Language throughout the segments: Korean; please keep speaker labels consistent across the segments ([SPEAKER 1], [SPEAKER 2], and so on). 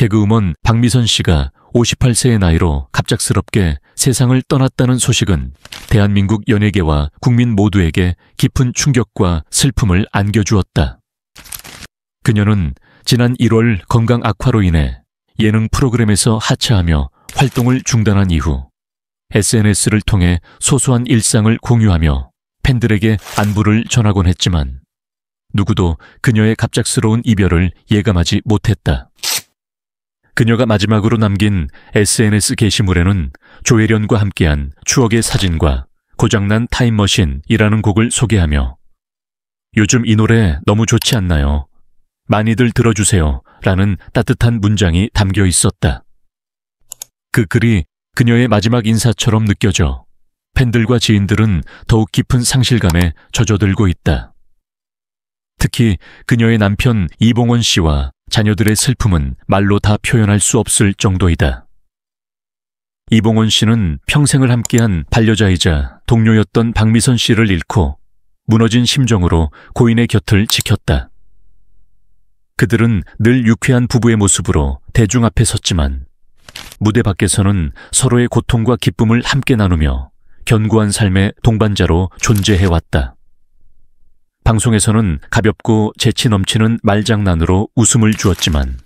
[SPEAKER 1] 개그우먼 박미선 씨가 58세의 나이로 갑작스럽게 세상을 떠났다는 소식은 대한민국 연예계와 국민 모두에게 깊은 충격과 슬픔을 안겨주었다. 그녀는 지난 1월 건강 악화로 인해 예능 프로그램에서 하차하며 활동을 중단한 이후 SNS를 통해 소소한 일상을 공유하며 팬들에게 안부를 전하곤 했지만 누구도 그녀의 갑작스러운 이별을 예감하지 못했다. 그녀가 마지막으로 남긴 SNS 게시물에는 조혜련과 함께한 추억의 사진과 고장난 타임머신이라는 곡을 소개하며 요즘 이 노래 너무 좋지 않나요? 많이들 들어주세요 라는 따뜻한 문장이 담겨 있었다. 그 글이 그녀의 마지막 인사처럼 느껴져 팬들과 지인들은 더욱 깊은 상실감에 젖어들고 있다. 특히 그녀의 남편 이봉원 씨와 자녀들의 슬픔은 말로 다 표현할 수 없을 정도이다. 이봉원 씨는 평생을 함께한 반려자이자 동료였던 박미선 씨를 잃고 무너진 심정으로 고인의 곁을 지켰다. 그들은 늘 유쾌한 부부의 모습으로 대중 앞에 섰지만 무대 밖에서는 서로의 고통과 기쁨을 함께 나누며 견고한 삶의 동반자로 존재해왔다. 방송에서는 가볍고 재치 넘치는 말장난으로 웃음을 주었지만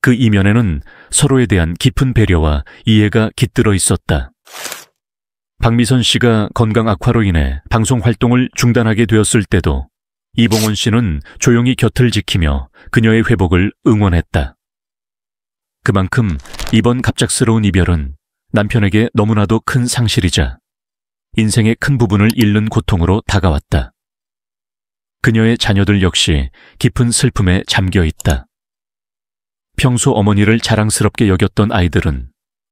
[SPEAKER 1] 그 이면에는 서로에 대한 깊은 배려와 이해가 깃들어 있었다. 박미선 씨가 건강 악화로 인해 방송 활동을 중단하게 되었을 때도 이봉원 씨는 조용히 곁을 지키며 그녀의 회복을 응원했다. 그만큼 이번 갑작스러운 이별은 남편에게 너무나도 큰 상실이자 인생의 큰 부분을 잃는 고통으로 다가왔다. 그녀의 자녀들 역시 깊은 슬픔에 잠겨 있다. 평소 어머니를 자랑스럽게 여겼던 아이들은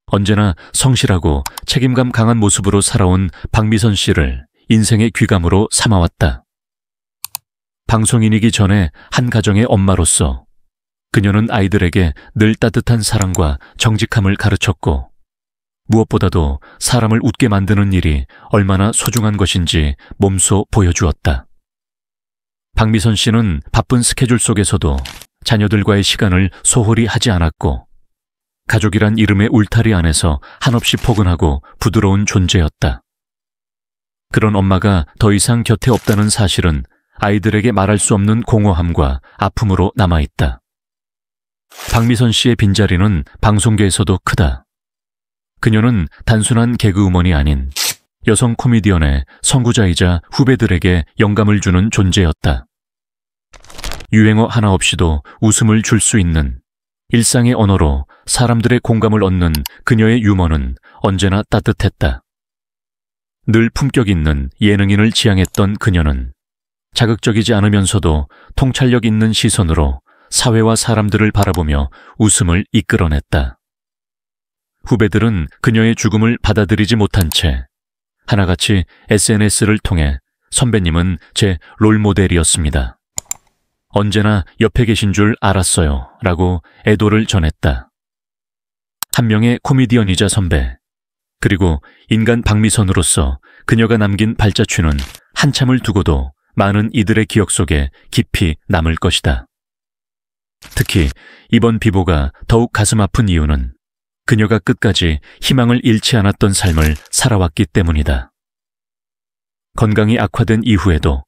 [SPEAKER 1] 언제나 성실하고 책임감 강한 모습으로 살아온 박미선 씨를 인생의 귀감으로 삼아왔다. 방송인이기 전에 한 가정의 엄마로서 그녀는 아이들에게 늘 따뜻한 사랑과 정직함을 가르쳤고 무엇보다도 사람을 웃게 만드는 일이 얼마나 소중한 것인지 몸소 보여주었다. 박미선 씨는 바쁜 스케줄 속에서도 자녀들과의 시간을 소홀히 하지 않았고 가족이란 이름의 울타리 안에서 한없이 포근하고 부드러운 존재였다. 그런 엄마가 더 이상 곁에 없다는 사실은 아이들에게 말할 수 없는 공허함과 아픔으로 남아있다. 박미선 씨의 빈자리는 방송계에서도 크다. 그녀는 단순한 개그우먼이 아닌 여성 코미디언의 선구자이자 후배들에게 영감을 주는 존재였다. 유행어 하나 없이도 웃음을 줄 수 있는 일상의 언어로 사람들의 공감을 얻는 그녀의 유머는 언제나 따뜻했다. 늘 품격 있는 예능인을 지향했던 그녀는 자극적이지 않으면서도 통찰력 있는 시선으로 사회와 사람들을 바라보며 웃음을 이끌어냈다. 후배들은 그녀의 죽음을 받아들이지 못한 채 하나같이 SNS를 통해 선배님은 제 롤모델이었습니다. 언제나 옆에 계신 줄 알았어요 라고 애도를 전했다. 한 명의 코미디언이자 선배, 그리고 인간 박미선으로서 그녀가 남긴 발자취는 한참을 두고도 많은 이들의 기억 속에 깊이 남을 것이다. 특히 이번 비보가 더욱 가슴 아픈 이유는 그녀가 끝까지 희망을 잃지 않았던 삶을 살아왔기 때문이다. 건강이 악화된 이후에도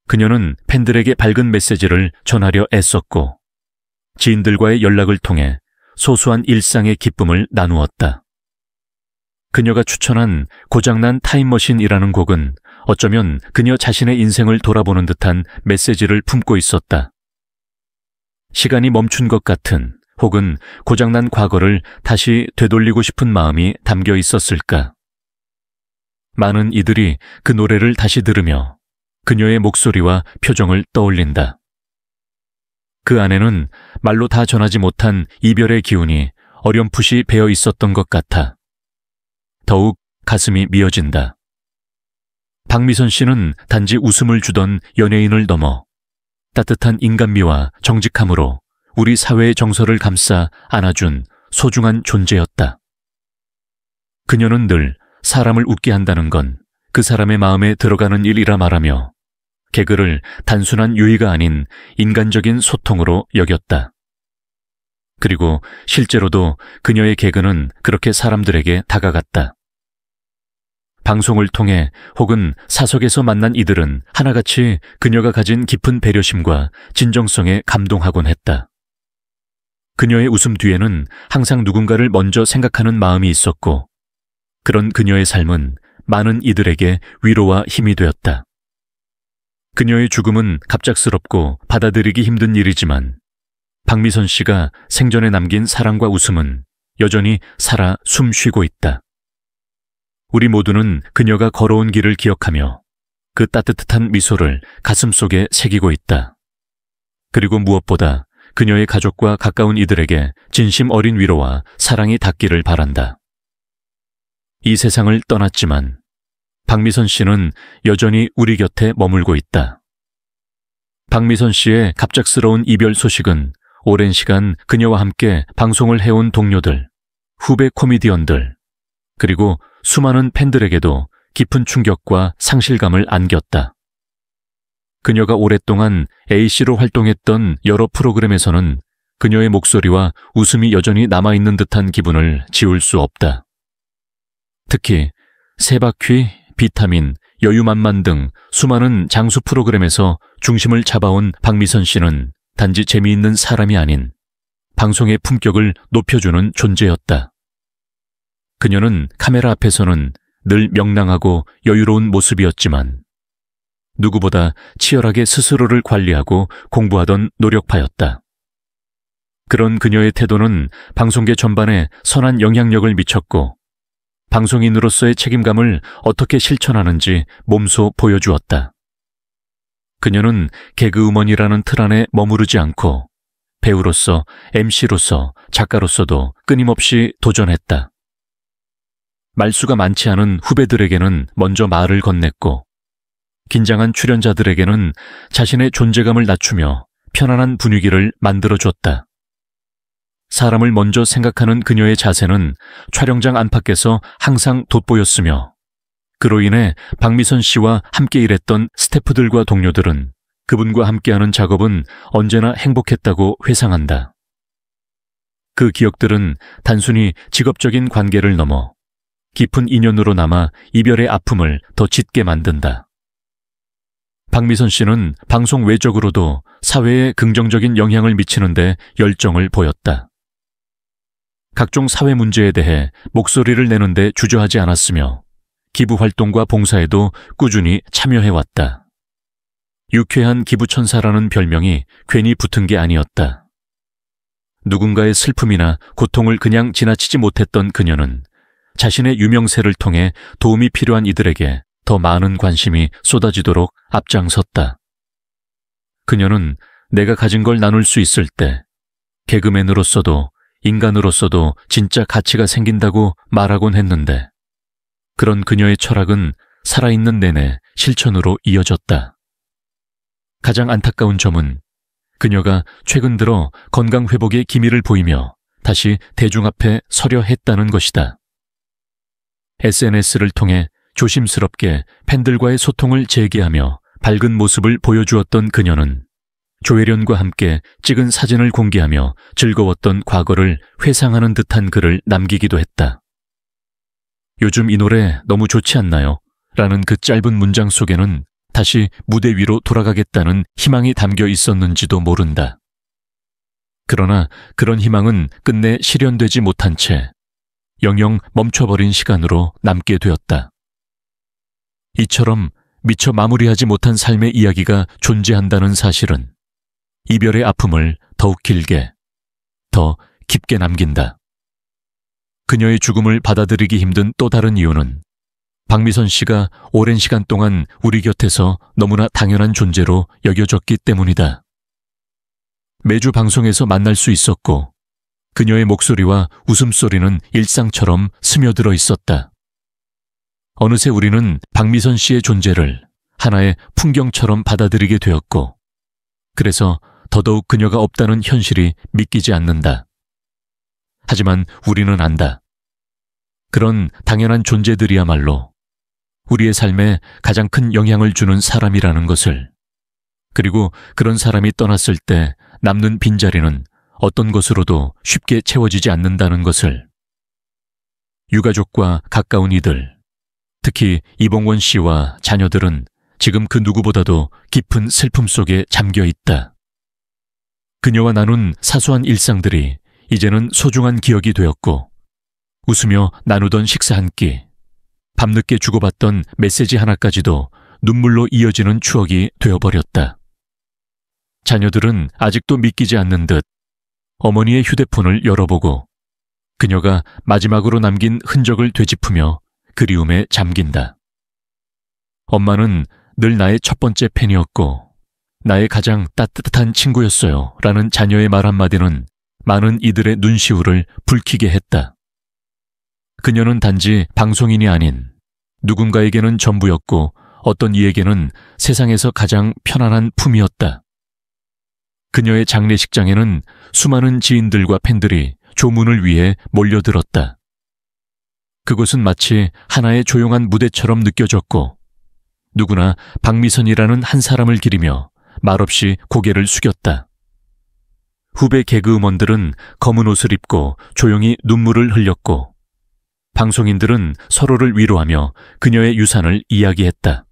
[SPEAKER 1] 그녀는 팬들에게 밝은 메시지를 전하려 애썼고 지인들과의 연락을 통해 소소한 일상의 기쁨을 나누었다. 그녀가 추천한 고장난 타임머신이라는 곡은 어쩌면 그녀 자신의 인생을 돌아보는 듯한 메시지를 품고 있었다. 시간이 멈춘 것 같은 혹은 고장난 과거를 다시 되돌리고 싶은 마음이 담겨 있었을까? 많은 이들이 그 노래를 다시 들으며 그녀의 목소리와 표정을 떠올린다. 그 안에는 말로 다 전하지 못한 이별의 기운이 어렴풋이 배어 있었던 것 같아 더욱 가슴이 미어진다. 박미선 씨는 단지 웃음을 주던 연예인을 넘어 따뜻한 인간미와 정직함으로 우리 사회의 정서를 감싸 안아준 소중한 존재였다. 그녀는 늘 사람을 웃게 한다는 건 그 사람의 마음에 들어가는 일이라 말하며 개그를 단순한 유희가 아닌 인간적인 소통으로 여겼다. 그리고 실제로도 그녀의 개그는 그렇게 사람들에게 다가갔다. 방송을 통해 혹은 사석에서 만난 이들은 하나같이 그녀가 가진 깊은 배려심과 진정성에 감동하곤 했다. 그녀의 웃음 뒤에는 항상 누군가를 먼저 생각하는 마음이 있었고, 그런 그녀의 삶은 많은 이들에게 위로와 힘이 되었다. 그녀의 죽음은 갑작스럽고 받아들이기 힘든 일이지만 박미선 씨가 생전에 남긴 사랑과 웃음은 여전히 살아 숨쉬고 있다. 우리 모두는 그녀가 걸어온 길을 기억하며 그 따뜻한 미소를 가슴속에 새기고 있다. 그리고 무엇보다 그녀의 가족과 가까운 이들에게 진심 어린 위로와 사랑이 닿기를 바란다. 이 세상을 떠났지만 박미선 씨는 여전히 우리 곁에 머물고 있다. 박미선 씨의 갑작스러운 이별 소식은 오랜 시간 그녀와 함께 방송을 해온 동료들, 후배 코미디언들, 그리고 수많은 팬들에게도 깊은 충격과 상실감을 안겼다. 그녀가 오랫동안 A씨로 활동했던 여러 프로그램에서는 그녀의 목소리와 웃음이 여전히 남아있는 듯한 기분을 지울 수 없다. 특히 세바퀴, 비타민, 여유만만 등 수많은 장수 프로그램에서 중심을 잡아온 박미선 씨는 단지 재미있는 사람이 아닌 방송의 품격을 높여주는 존재였다. 그녀는 카메라 앞에서는 늘 명랑하고 여유로운 모습이었지만 누구보다 치열하게 스스로를 관리하고 공부하던 노력파였다. 그런 그녀의 태도는 방송계 전반에 선한 영향력을 미쳤고 방송인으로서의 책임감을 어떻게 실천하는지 몸소 보여주었다. 그녀는 개그우먼이라는 틀 안에 머무르지 않고 배우로서, MC로서, 작가로서도 끊임없이 도전했다. 말수가 많지 않은 후배들에게는 먼저 말을 건넸고 긴장한 출연자들에게는 자신의 존재감을 낮추며 편안한 분위기를 만들어줬다. 사람을 먼저 생각하는 그녀의 자세는 촬영장 안팎에서 항상 돋보였으며 그로 인해 박미선 씨와 함께 일했던 스태프들과 동료들은 그분과 함께하는 작업은 언제나 행복했다고 회상한다. 그 기억들은 단순히 직업적인 관계를 넘어 깊은 인연으로 남아 이별의 아픔을 더 짙게 만든다. 박미선 씨는 방송 외적으로도 사회에 긍정적인 영향을 미치는 데 열정을 보였다. 각종 사회 문제에 대해 목소리를 내는데 주저하지 않았으며 기부활동과 봉사에도 꾸준히 참여해왔다. 유쾌한 기부천사라는 별명이 괜히 붙은 게 아니었다. 누군가의 슬픔이나 고통을 그냥 지나치지 못했던 그녀는 자신의 유명세를 통해 도움이 필요한 이들에게 더 많은 관심이 쏟아지도록 앞장섰다. 그녀는 내가 가진 걸 나눌 수 있을 때 개그맨으로서도 인간으로서도 진짜 가치가 생긴다고 말하곤 했는데 그런 그녀의 철학은 살아있는 내내 실천으로 이어졌다. 가장 안타까운 점은 그녀가 최근 들어 건강회복의 기미를 보이며 다시 대중 앞에 서려 했다는 것이다. SNS를 통해 조심스럽게 팬들과의 소통을 재개하며 밝은 모습을 보여주었던 그녀는 조혜련과 함께 찍은 사진을 공개하며 즐거웠던 과거를 회상하는 듯한 글을 남기기도 했다. 요즘 이 노래 너무 좋지 않나요? 라는 그 짧은 문장 속에는 다시 무대 위로 돌아가겠다는 희망이 담겨 있었는지도 모른다. 그러나 그런 희망은 끝내 실현되지 못한 채 영영 멈춰버린 시간으로 남게 되었다. 이처럼 미처 마무리하지 못한 삶의 이야기가 존재한다는 사실은 이별의 아픔을 더욱 길게, 더 깊게 남긴다. 그녀의 죽음을 받아들이기 힘든 또 다른 이유는 박미선 씨가 오랜 시간 동안 우리 곁에서 너무나 당연한 존재로 여겨졌기 때문이다. 매주 방송에서 만날 수 있었고 그녀의 목소리와 웃음소리는 일상처럼 스며들어 있었다. 어느새 우리는 박미선 씨의 존재를 하나의 풍경처럼 받아들이게 되었고 그래서 더더욱 그녀가 없다는 현실이 믿기지 않는다. 하지만 우리는 안다. 그런 당연한 존재들이야말로 우리의 삶에 가장 큰 영향을 주는 사람이라는 것을, 그리고 그런 사람이 떠났을 때 남는 빈자리는 어떤 것으로도 쉽게 채워지지 않는다는 것을. 유가족과 가까운 이들, 특히 이봉원 씨와 자녀들은 지금 그 누구보다도 깊은 슬픔 속에 잠겨 있다. 그녀와 나눈 사소한 일상들이 이제는 소중한 기억이 되었고, 웃으며 나누던 식사 한 끼, 밤늦게 주고받던 메시지 하나까지도 눈물로 이어지는 추억이 되어버렸다. 자녀들은 아직도 믿기지 않는 듯 어머니의 휴대폰을 열어보고 그녀가 마지막으로 남긴 흔적을 되짚으며 그리움에 잠긴다. 엄마는 늘 나의 첫 번째 팬이었고 나의 가장 따뜻한 친구였어요 라는 자녀의 말 한마디는 많은 이들의 눈시울을 붉히게 했다. 그녀는 단지 방송인이 아닌 누군가에게는 전부였고 어떤 이에게는 세상에서 가장 편안한 품이었다. 그녀의 장례식장에는 수많은 지인들과 팬들이 조문을 위해 몰려들었다. 그곳은 마치 하나의 조용한 무대처럼 느껴졌고 누구나 박미선이라는 한 사람을 기리며 말없이 고개를 숙였다. 후배 개그우먼들은 검은 옷을 입고 조용히 눈물을 흘렸고 방송인들은 서로를 위로하며 그녀의 유산을 이야기했다.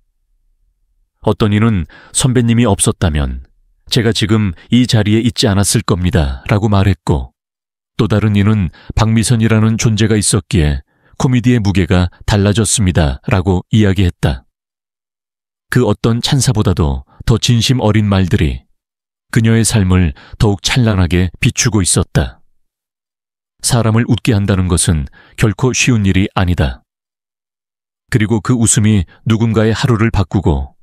[SPEAKER 1] 어떤 이는 선배님이 없었다면 제가 지금 이 자리에 있지 않았을 겁니다 라고 말했고 또 다른 이는 박미선이라는 존재가 있었기에 코미디의 무게가 달라졌습니다 라고 이야기했다. 그 어떤 찬사보다도 더 진심 어린 말들이 그녀의 삶을 더욱 찬란하게 비추고 있었다. 사람을 웃게 한다는 것은 결코 쉬운 일이 아니다. 그리고 그 웃음이 누군가의 하루를 바꾸고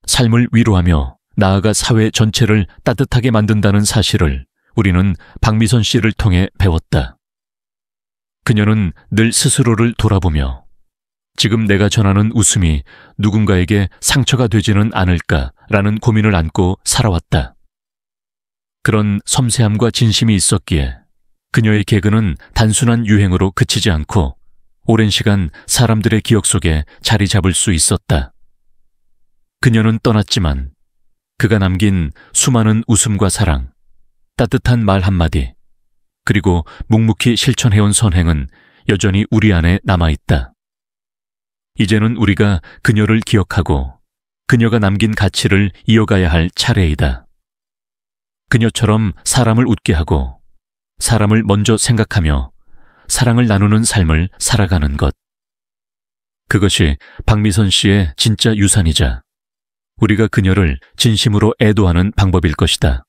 [SPEAKER 1] 삶을 위로하며 나아가 사회 전체를 따뜻하게 만든다는 사실을 우리는 박미선 씨를 통해 배웠다. 그녀는 늘 스스로를 돌아보며 지금 내가 전하는 웃음이 누군가에게 상처가 되지는 않을까라는 고민을 안고 살아왔다. 그런 섬세함과 진심이 있었기에 그녀의 개그는 단순한 유행으로 그치지 않고 오랜 시간 사람들의 기억 속에 자리 잡을 수 있었다. 그녀는 떠났지만 그가 남긴 수많은 웃음과 사랑, 따뜻한 말 한마디, 그리고 묵묵히 실천해온 선행은 여전히 우리 안에 남아있다. 이제는 우리가 그녀를 기억하고 그녀가 남긴 가치를 이어가야 할 차례이다. 그녀처럼 사람을 웃게 하고 사람을 먼저 생각하며 사랑을 나누는 삶을 살아가는 것. 그것이 박미선 씨의 진짜 유산이자 우리가 그녀를 진심으로 애도하는 방법일 것이다.